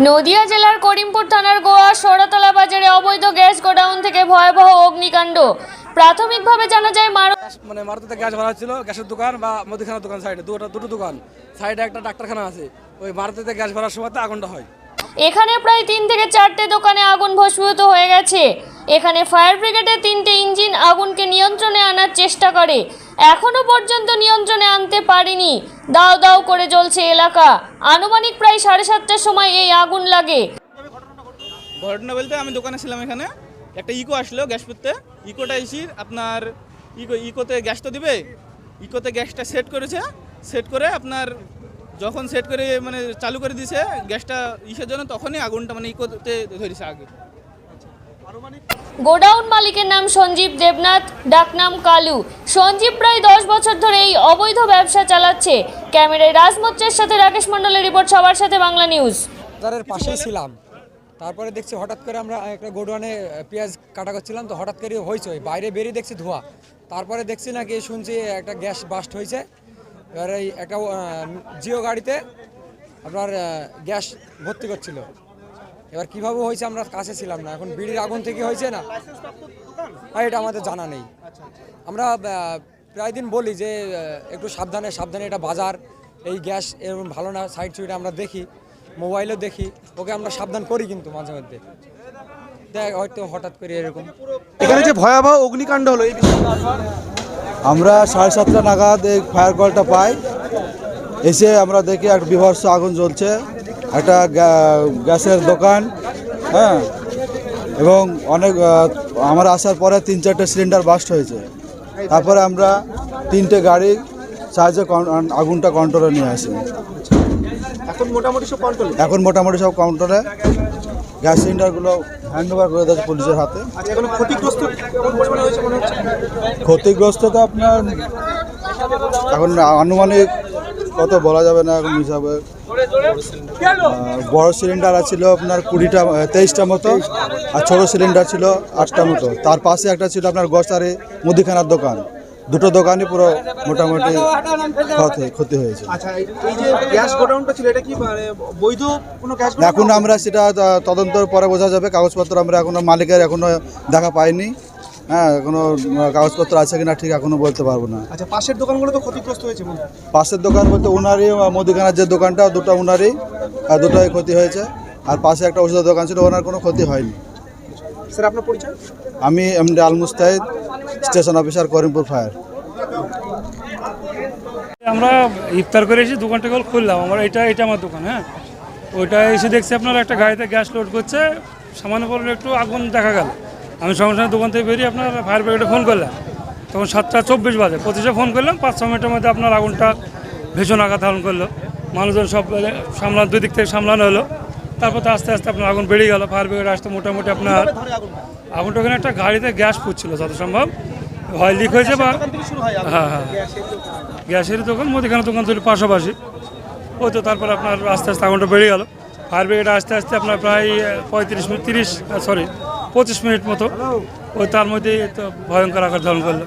নদিয়া জেলার করিমপুর থানার গোয়া সরাতলা বাজারে অবৈধ গ্যাস গোডাউন থেকে ভয়াবহ অগ্নিকাণ্ড। প্রাথমিকভাবে জানা যায় মারুতিতে গ্যাস ভরা ছিল, গ্যাসের দোকান বা মুদিখানার দোকান সাইডে দুটো দোকান, সাইডে একটা ডাক্তারখানা আছে। ওই মারুতিতে গ্যাস ভরার সময় আগুনটা হয়। এখানে প্রায় 3 থেকে 4টে দোকানে আগুন ভস্মীভূত হয়ে গেছে। এখানে ফায়ার ব্রিগেডের 3টে ইঞ্জিন আগুনকে নিয়ন্ত্রণে আনার চেষ্টা করে, এখনো পর্যন্ত নিয়ন্ত্রণে আনতে পারেনি। দাও দাও করে জ্বলছে এলাকা। আনুমানিক প্রায় 7:30টার সময় এই আগুন লাগে। ঘটনা বলতে আমি দোকানে ছিলাম, এখানে একটা ইকো আসলো গ্যাস করতে। ইকোটা এসে আপনার ইকোতে গ্যাস তো দিবে, ইকোতে গ্যাসটা সেট করেছে। সেট করে আপনার যখন সেট করে চালু করে দিয়েছে গ্যাসটা ইসের জন্য, তখনই আগুনটা ইকোতে ধরেছে আগে। গোডাউন মালিকের নাম সঞ্জীব দেবনাথ, ডাকনাম কালু। সঞ্জীব প্রায় 10 বছর ধরে এই অবৈধ ব্যবসা চালাচ্ছে। ক্যামেরায় রাজমোচ্চের সাথে রাকেশ মণ্ডলের রিপোর্ট, সবার সাথে বাংলা নিউজ। বাজারের পাশেই ছিলাম, তারপরে দেখছি হঠাৎ করে আমরা একটা গোডাউনে পেঁয়াজ কাটা করছিলাম, তো হঠাৎ করে হয়েছে বাইরে বেরিয়ে দেখছি ধোঁয়া। তারপরে দেখছি নাকি শুনছি একটা গ্যাস বাস্ট হয়েছে। এবার এই একটা জিও গাড়িতে আপনার গ্যাস ভর্তি করছিল। এবার কীভাবে হয়েছে আমরা কাছে ছিলাম না, এখন বিড়ির আগুন থেকে হয়েছে না, এটা আমাদের জানা নেই। আমরা প্রায় দিন বলি যে একটু সাবধানে সাবধানে, এটা বাজার, এই গ্যাস এরকম ভালো না, সাইড সুইডে আমরা দেখি, মোবাইলেও দেখি, ওকে আমরা সাবধান করি, কিন্তু মাঝে মধ্যে দেখ হয়তো হঠাৎ করে এরকম। এখানে যে ভয়াবহ অগ্নিকাণ্ড হলো, এই আমরা 7:30 নাগাদ এই ফায়ার কলটা পাই, এসে আমরা দেখি একটা বিভৎস আগুন জ্বলছে, একটা গ্যাসের দোকান, হ্যাঁ, এবং অনেক আমরা আসার পরে 3-4টে সিলিন্ডার বাস্ট হয়েছে। তারপরে আমরা 3টে গাড়ি সাহায্যে আগুনটা কন্ট্রোলে নিয়ে আসি। এখন মোটামুটি সব কন্ট্রোলে। গ্যাস সিলিন্ডারগুলো হ্যান্ড ওভার করে দিয়েছে পুলিশের হাতে। ক্ষতিগ্রস্ত তো আপনার এখন আনুমানিক কত বলা যাবে না এখন হিসাবে। বড় সিলিন্ডার ছিল আপনার 23টা মতো, আর ছোটো সিলিন্ডার ছিল 8টা মতো। তার পাশে একটা ছিল আপনার গ্রসারি মুদিখানার দোকান। দুটো দোকানই পুরো মোটামুটি ক্ষতি হয়েছে। এখন আমরা সেটা তদন্তের পরে বোঝা যাবে। কাগজপত্র আমরা এখনো মালিকের এখনো দেখা পাইনি, হ্যাঁ, এখনো কাগজপত্র আছে কিনা ঠিক এখনো বলতে পারবো না। আচ্ছা, পাশের দোকানগুলো তো ক্ষতিগ্রস্ত হয়েছে। পাশের দোকান বলতে উনারই মুদিখানার যে দোকানটা, দুটো উনারই, দুটোই ক্ষতি হয়েছে। আর পাশে একটা ওষুধের দোকান ছিল, ওনার কোনো ক্ষতি হয়নি। স্যার, আপনার পরিচয়? আমি এমডি আল মুস্তাহিদ, স্টেশন অফিসার, করিমপুর ফায়ার। আমরা ইফতার করে এসে দোকানটা খুললাম। এটা আমার দোকান, হ্যাঁ। ওইটা এসে দেখছি আপনার একটা গাড়িতে গ্যাস লোড করছে, সামান্য পরে একটু আগুন দেখা গেল। আমি সঙ্গে সঙ্গে দোকান থেকে বেরিয়ে আপনার ফায়ার ব্রিগেডে ফোন করলাম। তখন 7:24 বাজে, 25-এ ফোন করলাম। 5-6 মিনিটের মধ্যে আপনার আগুনটা ভীষণ আঘাত ধারণ করলো। মানুষজন সব দুই দিক থেকে সামলানো হলো। তারপর তো আস্তে আস্তে আপনার আগুন বেড়ে গেল। ফায়ার ব্রিগেড আসতে মোটামুটি আপনার আগুনটা ওখানে একটা গাড়িতে গ্যাস ফুটছিল, যত সম্ভব হয় লিক হয়েছে বা হ্যাঁ গ্যাসের দোকান, মুদিখানার দোকান ছিল পাশাপাশি। ওই তো তারপর আপনার আস্তে আস্তে আগুনটা বেড়ে গেল। ফায়ার ব্রিগেড আস্তে আস্তে আপনার প্রায় 25 মিনিট মতো, ওই তার মধ্যেই তো ভয়ঙ্কর আকার ধারণ করলো।